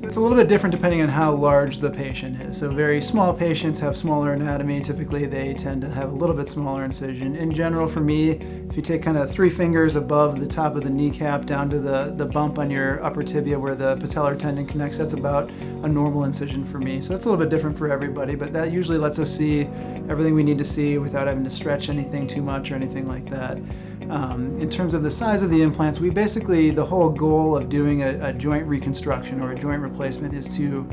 It's a little bit different depending on how large the patient is. So very small patients have smaller anatomy. Typically they tend to have a little bit smaller incision. In general, for me, if you take kind of 3 fingers above the top of the kneecap down to the bump on your upper tibia where the patellar tendon connects, that's about a normal incision for me. So that's a little bit different for everybody, but that usually lets us see everything we need to see without having to stretch anything too much or anything like that. In terms of the size of the implants, the whole goal of doing a joint reconstruction or a joint replacement is to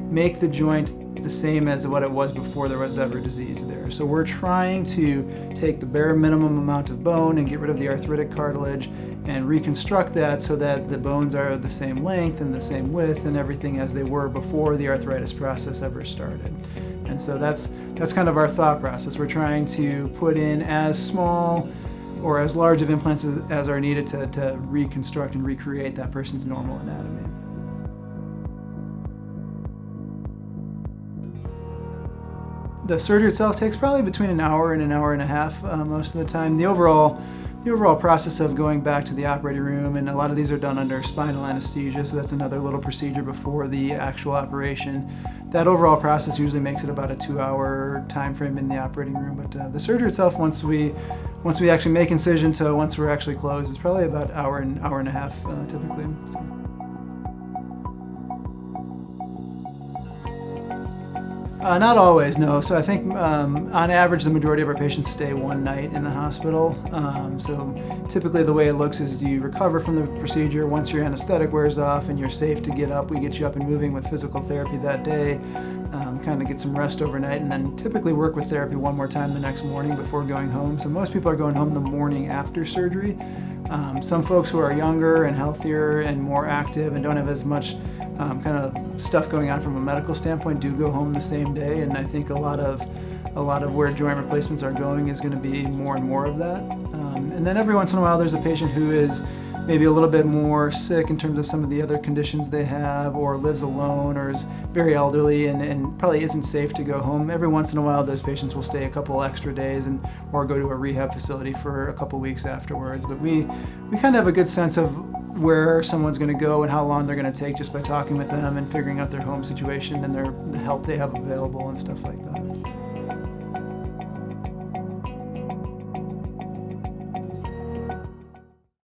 make the joint the same as what it was before there was ever disease there. So we're trying to take the bare minimum amount of bone and get rid of the arthritic cartilage and reconstruct that so that the bones are the same length and the same width and everything as they were before the arthritis process ever started. And so that's kind of our thought process. We're trying to put in as small or as large of implants as are needed to reconstruct and recreate that person's normal anatomy. The surgery itself takes probably between an hour and an hour and a half most of the time. The overall process of going back to the operating room, and a lot of these are done under spinal anesthesia, so that's another little procedure before the actual operation. That overall process usually makes it about a 2-hour time frame in the operating room. But the surgery itself, once we actually make incision to once we're actually closed, is probably about an hour and a half typically. So. Not always, no. So I think on average the majority of our patients stay 1 night in the hospital. So typically the way it looks is you recover from the procedure. Once your anesthetic wears off and you're safe to get up, we get you up and moving with physical therapy that day, kind of get some rest overnight, and then typically work with therapy one more time the next morning before going home. So most people are going home the morning after surgery. Some folks who are younger and healthier and more active and don't have as much kind of stuff going on from a medical standpoint do go home the same day, and I think a lot of where joint replacements are going is going to be more and more of that. And then every once in a while there's a patient who is maybe a little bit more sick in terms of some of the other conditions they have, or lives alone, or is very elderly and probably isn't safe to go home. Every once in a while those patients will stay a couple extra days or go to a rehab facility for a couple weeks afterwards. But we kind of have a good sense of where someone's going to go and how long they're going to take just by talking with them and figuring out their home situation and the help they have available and stuff like that.